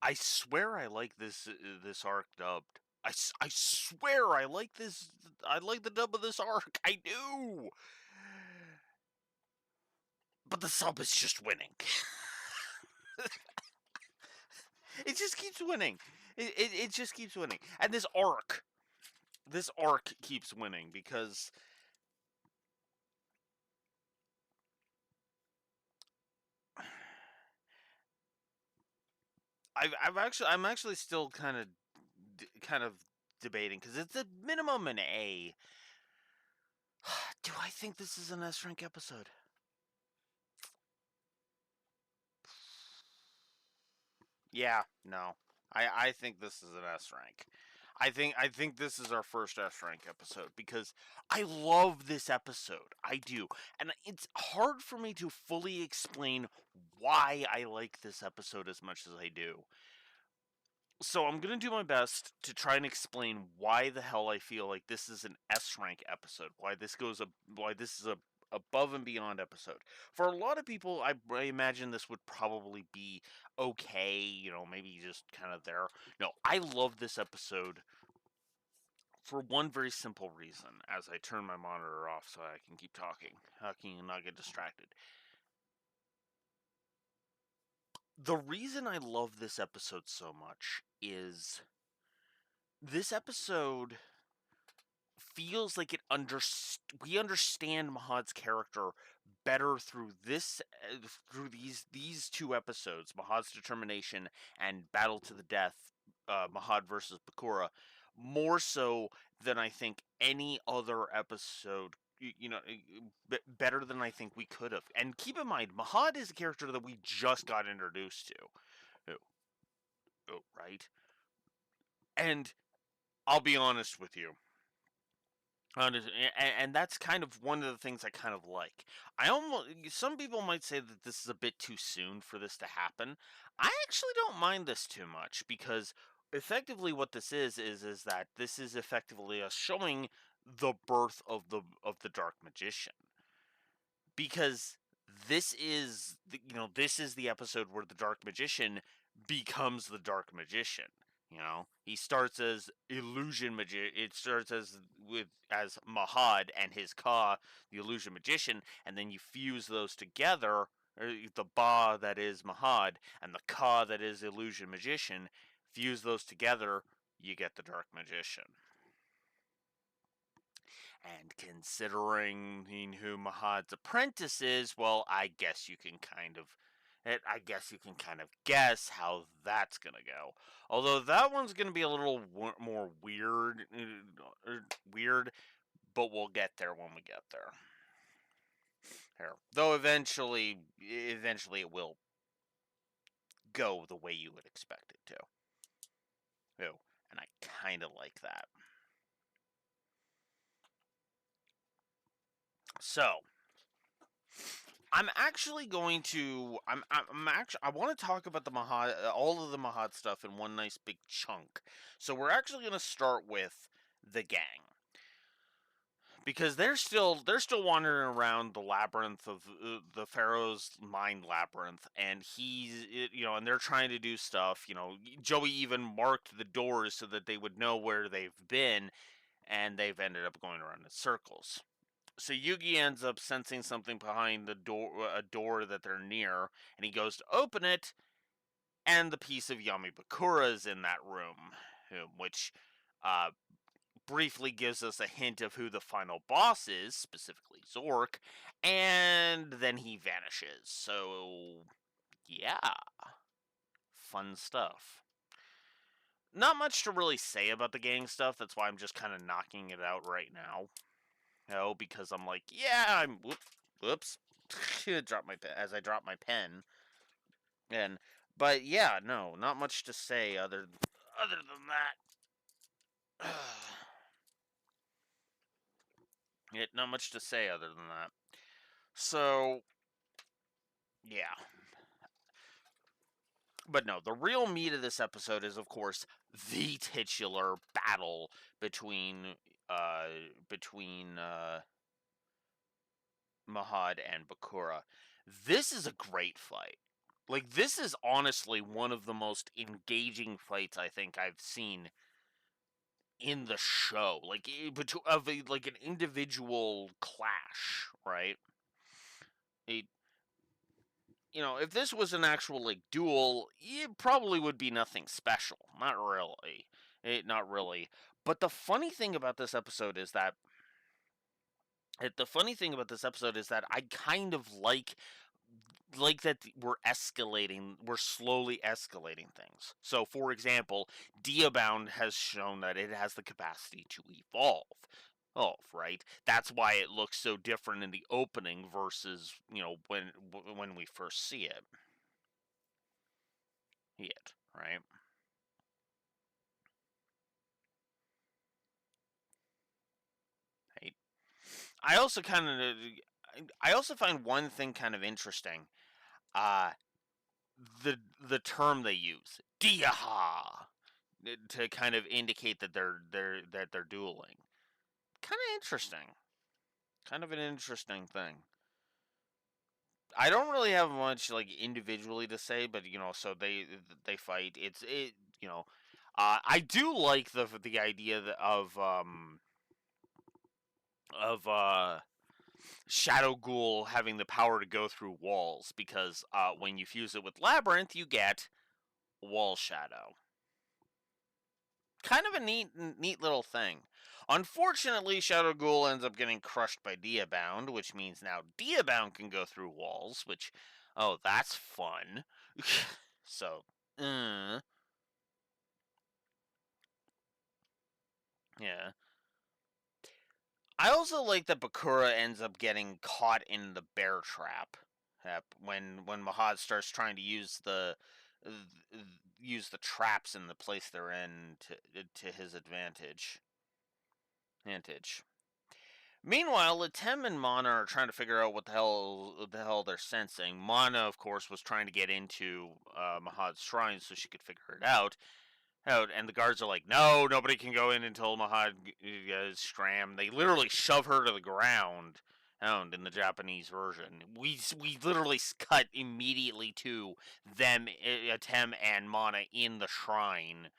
I swear I like this arc dubbed. I swear I like this. I like the dub of this arc. I do. But the sub is just winning. It just keeps winning. It just keeps winning. And this arc keeps winning because I'm actually still kind of debating because it's a minimum an A. Do I think this is an S rank episode? Yeah, no. I think this is an S rank. I think this is our first S rank episode because I love this episode. I do. And it's hard for me to fully explain why I like this episode as much as I do. So I'm going to do my best to try and explain why the hell I feel like this is an S rank episode. Why this is a above and beyond episode. For a lot of people, I imagine this would probably be okay, maybe just kind of there. No, I love this episode for one very simple reason. As I turn my monitor off so I can keep talking, I can not get distracted. The reason I love this episode so much is this episode feels like we understand Mahad's character better through these two episodes, Mahad's determination and Battle to the Death, Mahad versus Bakura, more so than I think any other episode. Better than I think we could have. And keep in mind, Mahad is a character that we just got introduced to. Oh, right? And I'll be honest with you. And that's kind of one of the things I kind of like. Some people might say that this is a bit too soon for this to happen. I actually don't mind this too much because effectively what this is that this is effectively us showing the birth of the dark magician. Because this is the episode where the dark magician becomes the dark magician. He starts as illusion magician. It starts as Mahad and his Ka, the illusion magician, and then you fuse those together. The Ba that is Mahad and the Ka that is illusion magician. Fuse those together, you get the dark magician. And considering who Mahad's apprentice is, well, I guess you can kind of guess how that's gonna go. Although that one's gonna be a little more weird, but we'll get there when we get there. Here, though, eventually it will go the way you would expect it to. Oh, and I kind of like that. So, I'm actually going to. I'm actually. I want to talk about the Mahad, all of the Mahad stuff in one nice big chunk. So we're actually going to start with the gang because they're still wandering around the labyrinth of the Pharaoh's mind labyrinth, and and they're trying to do stuff. Joey even marked the doors so that they would know where they've been, and they've ended up going around in circles. So Yugi ends up sensing something behind a door that they're near, and he goes to open it, and the piece of Yami Bakura is in that room, which uh, briefly gives us a hint of who the final boss is, specifically Zork, and then he vanishes. So, yeah, fun stuff. Not much to really say about the gang stuff, that's why I'm just kind of knocking it out right now. Because I'm like, yeah, whoops, drop my pen as I drop my pen, and but yeah, no, not much to say other than that. Not much to say other than that. So yeah, but no, the real meat of this episode is, of course, the titular battle between Mahad and Bakura. This is a great fight. Like, this is honestly one of the most engaging fights I think I've seen in the show. Like, of like an individual clash, right? It, if this was an actual like duel, it probably would be nothing special. Not really. Not really. But the funny thing about this episode is that I kind of like that we're slowly escalating things. So for example, Diabound has shown that it has the capacity to right? That's why it looks so different in the opening versus, when we first see it, right? Right. I also kind of I also find one thing kind of interesting. Uh the term they use, Diaha, to kind of indicate that they're dueling. Kind of interesting. Kind of an interesting thing. I don't really have much like individually to say, but so they fight. I do like the idea of Shadow Ghoul having the power to go through walls because when you fuse it with Labyrinth, you get Wall Shadow. Kind of a neat little thing. Unfortunately, Shadow Ghoul ends up getting crushed by Diabound, which means now Diabound can go through walls, which, oh, that's fun. So, yeah. I also like that Bakura ends up getting caught in the bear trap. When Mahad starts trying to use the traps in the place they're in to his advantage. Advantage. Meanwhile, Latem and Mana are trying to figure out what the hell they're sensing. Mana, of course, was trying to get into Mahad's shrine so she could figure it out, and the guards are like, "No, nobody can go in until Mahad is Stram." They literally shove her to the ground. In the Japanese version, we literally cut immediately to them, Atem and Mana in the shrine,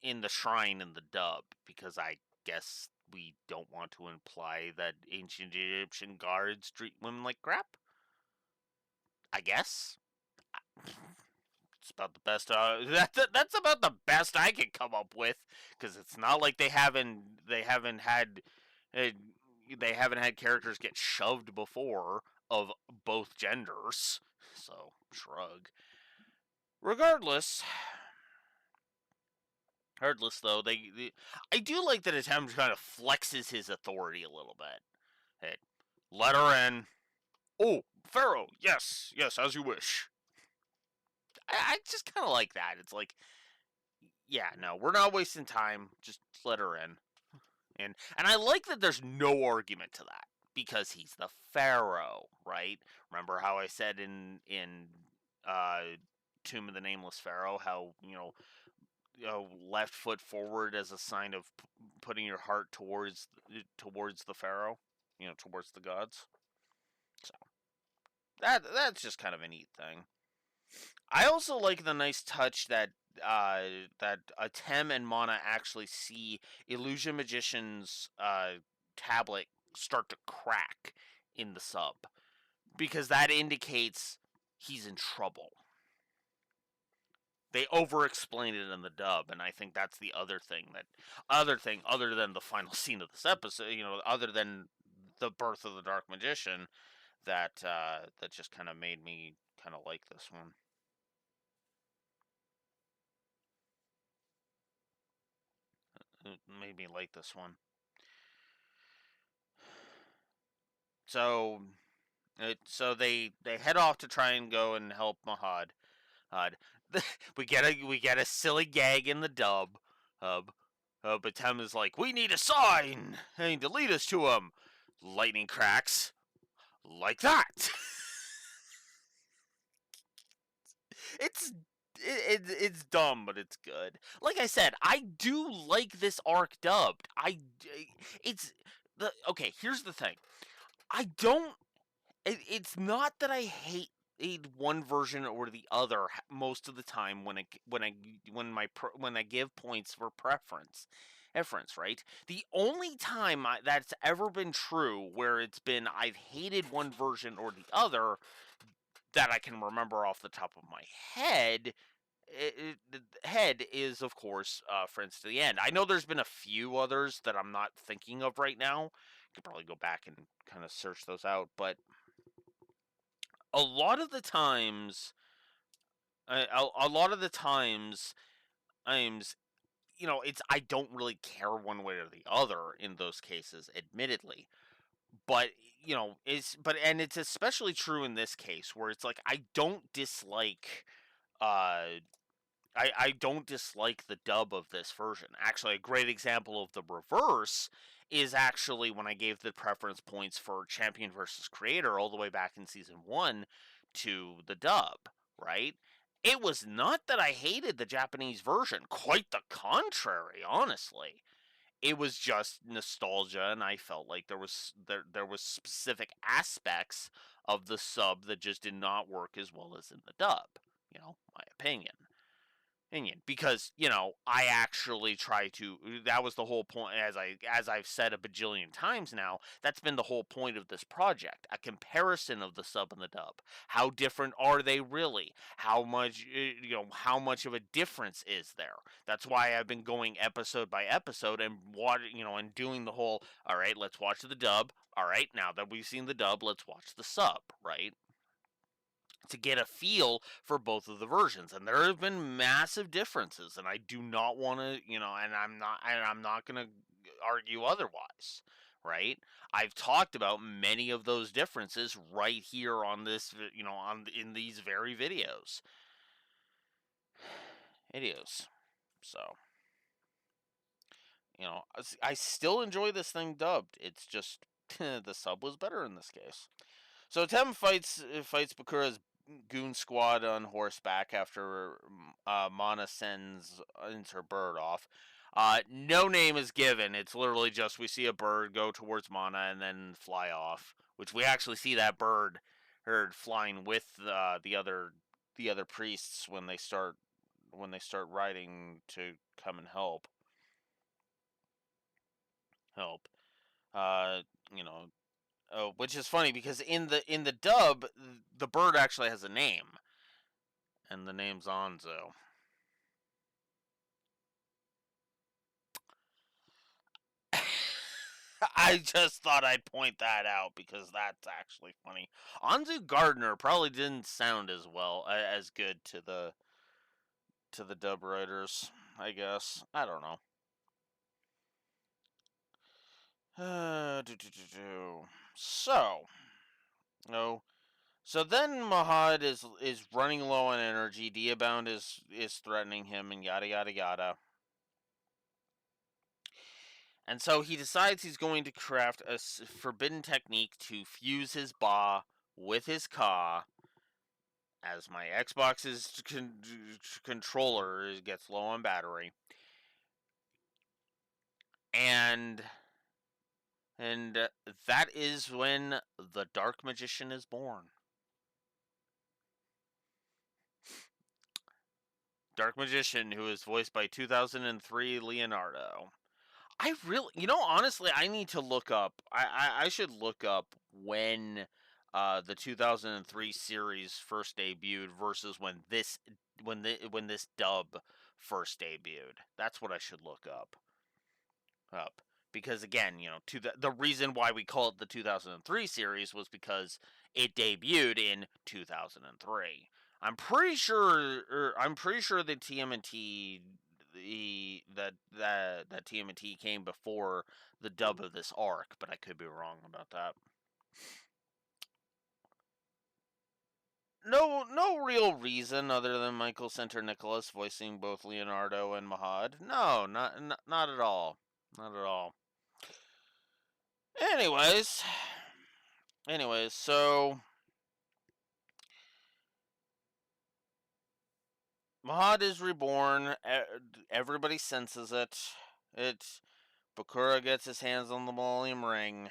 in the shrine in the dub, because I guess we don't want to imply that ancient Egyptian guards treat women like crap. I guess it's about the best. That's about the best I can come up with, because it's not like uh, they haven't had characters get shoved before of both genders. So shrug. Regardless, though, I do like that Atem kind of flexes his authority a little bit. Hey, let her in. Oh, Pharaoh, yes, yes, as you wish. I just kind of like that. It's like, yeah, no, we're not wasting time. Just let her in. And I like that there's no argument to that because he's the Pharaoh, right? Remember how I said in uh, Tomb of the Nameless Pharaoh how left foot forward as a sign of putting your heart towards the Pharaoh, towards the gods. So that's just kind of a neat thing. I also like the nice touch that Atem and Mana actually see Illusion Magician's tablet start to crack in the sub, because that indicates he's in trouble. They over explain it in the dub, and I think that's the other than the final scene of this episode, other than the birth of the Dark Magician, that just kind of made me kind of like this one. It made me like this one. So, they head off to try and go and help Mahad. We get a silly gag in the dub. But Tem is like, "We need a sign to lead us to him." Lightning cracks like that. it's it's dumb, but it's good. Like I said, I do like this arc dubbed. It's the okay. Here's the thing. I don't. It's not that I hate. aid one version or the other most of the time when I give points for preference, right? The only time that's ever been true where it's been I've hated one version or the other that I can remember off the top of my head is, of course, Friends to the End. I know there's been a few others that I'm not thinking of right now. Could probably go back and kind of search those out, but a lot of the times, a lot of the times, it's I don't really care one way or the other in those cases, admittedly. But it's especially true in this case where it's like uh I don't dislike the dub of this version. Actually, a great example of the reverse is actually when I gave the preference points for Champion versus Creator all the way back in season 1 to the dub, right? It was not that I hated the Japanese version, quite the contrary, honestly. It was just nostalgia, and I felt like there was specific aspects of the sub that just did not work as well as in the dub. My opinion, because I actually try to. That was the whole point, as I've said a bajillion times now. That's been the whole point of this project: a comparison of the sub and the dub. How different are they really? How much of a difference is there? That's why I've been going episode by episode and doing the whole. All right, let's watch the dub. All right, now that we've seen the dub, let's watch the sub. Right, to get a feel for both of the versions, and there have been massive differences, and I do not want to and I'm not going to argue otherwise, right? I've talked about many of those differences right here on this on in these very videos. So I still enjoy this thing dubbed. It's just the sub was better in this case. So Tem fights Bakura's goon squad on horseback after Mana sends her bird off. No name is given. It's literally just we see a bird go towards Mana and then fly off, which we actually see that bird flying with the other priests when they start riding to come and help. Uh, you know, Oh, which is funny because in the dub, the bird actually has a name, and the name's Anzo. I just thought I'd point that out because that's actually funny. Anzu Gardner probably didn't sound as well as good to the dub writers. I guess I don't know. So, no. So then Mahad is running low on energy. Diabound is threatening him, and yada yada yada. And so he decides he's going to craft a forbidden technique to fuse his Ba with his Ka, as my Xbox's controller gets low on battery. And that is when the Dark Magician is born. Dark Magician, who is voiced by 2003 Leonardo. Honestly, I need to look up. I should look up when the 2003 series first debuted versus when this dub first debuted. That's what I should look up because again, to the reason why we call it the 2003 series was because it debuted in 2003. I'm pretty sure that TMNT that TMNT came before the dub of this arc, but I could be wrong about that. No real reason other than Michael Center Nicholas voicing both Leonardo and Mahad. No, not at all. Not at all. Anyways, so Mahad is reborn. Everybody senses it. Bakura gets his hands on the Millennium Ring.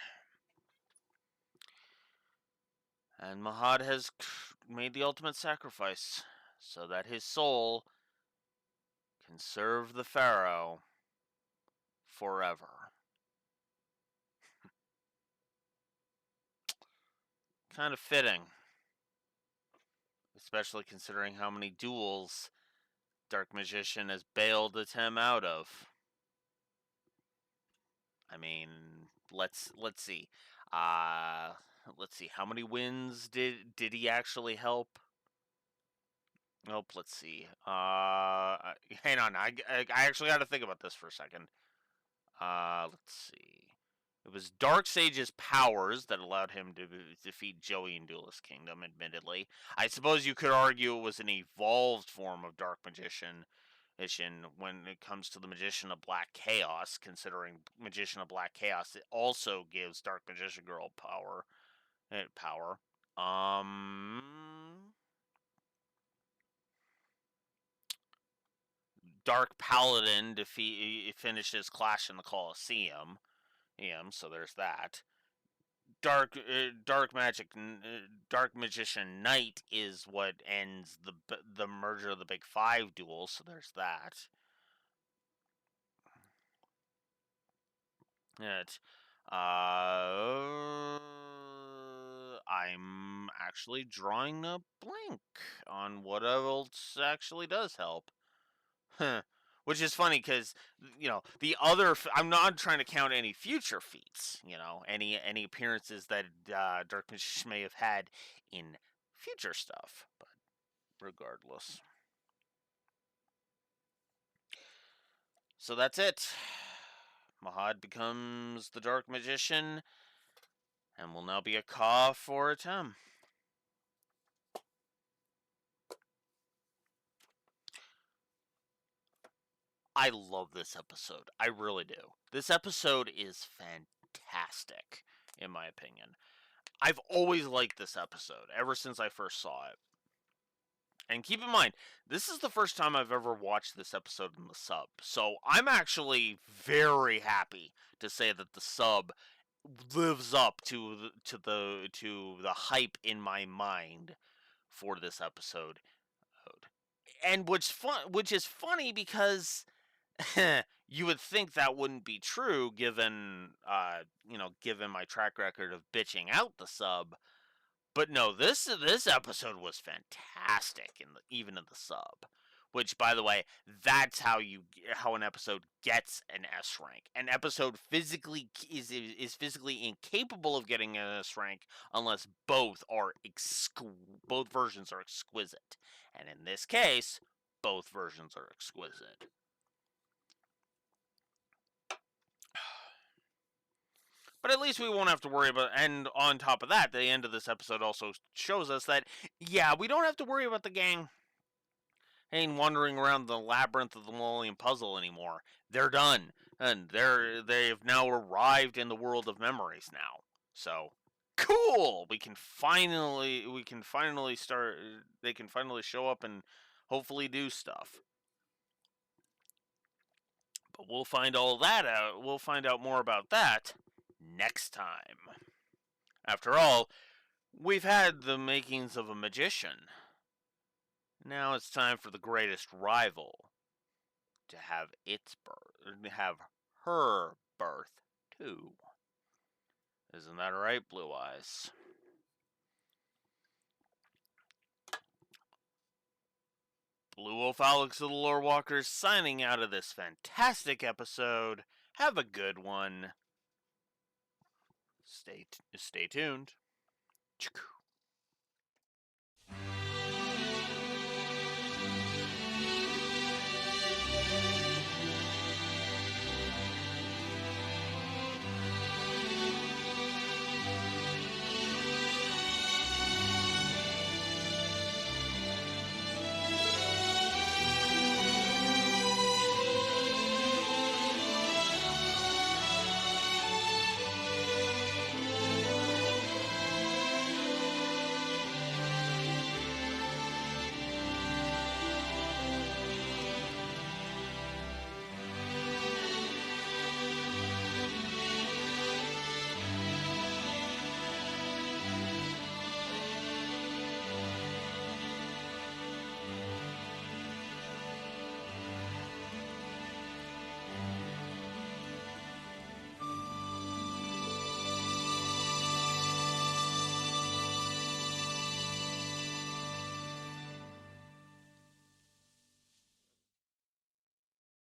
And Mahad has made the ultimate sacrifice so that his soul can serve the Pharaoh forever. Kind of fitting. Especially considering how many duels Dark Magician has bailed him out of. I mean, let's see. Let's see. How many wins did he actually help? Nope. Let's see. Hang on. I actually got to think about this for a second. Let's see. It was Darksage's powers that allowed him to defeat Joey in Duelist Kingdom, admittedly. I suppose you could argue it was an evolved form of Dark Magician when it comes to the Magician of Black Chaos, considering Magician of Black Chaos, it also gives Dark Magician Girl power. Um... Dark Paladin finishes Clash in the Colosseum. So there's that. Dark Magician Knight is what ends the merger of the big five duels. So there's that. It. I'm actually drawing a blank on what else actually does help. Huh. Which is funny because the other. I'm not trying to count any future feats. Any appearances that Dark Magician may have had in future stuff. But regardless, so that's it. Mahad becomes the Dark Magician, and will now be a Ka for Atem. I love this episode. I really do. This episode is fantastic, in my opinion. I've always liked this episode, ever since I first saw it. And keep in mind, this is the first time I've ever watched this episode in the sub. So I'm actually very happy to say that the sub lives up to the hype in my mind for this episode. And which is funny because you would think that wouldn't be true given given my track record of bitching out the sub. But no, this episode was fantastic even in the sub. Which, by the way, that's how an episode gets an S rank. An episode physically is physically incapable of getting an S rank unless both versions are exquisite. And in this case, both versions are exquisite. But at least we won't have to worry about. And on top of that, the end of this episode also shows us that, yeah, we don't have to worry about the gang ain't wandering around the labyrinth of the Millennium Puzzle anymore. They're done, and they've now arrived in the world of memories now. So cool. We can finally start. They can finally show up and hopefully do stuff. But we'll find all that out. We'll find out more about that next time. After all, we've had the makings of a magician. Now it's time for the greatest rival to have her birth too. Isn't that right, Blue Eyes? Blue Wolf Alex of the Lore Walkers signing out of this fantastic episode. Have a good one. Stay tuned.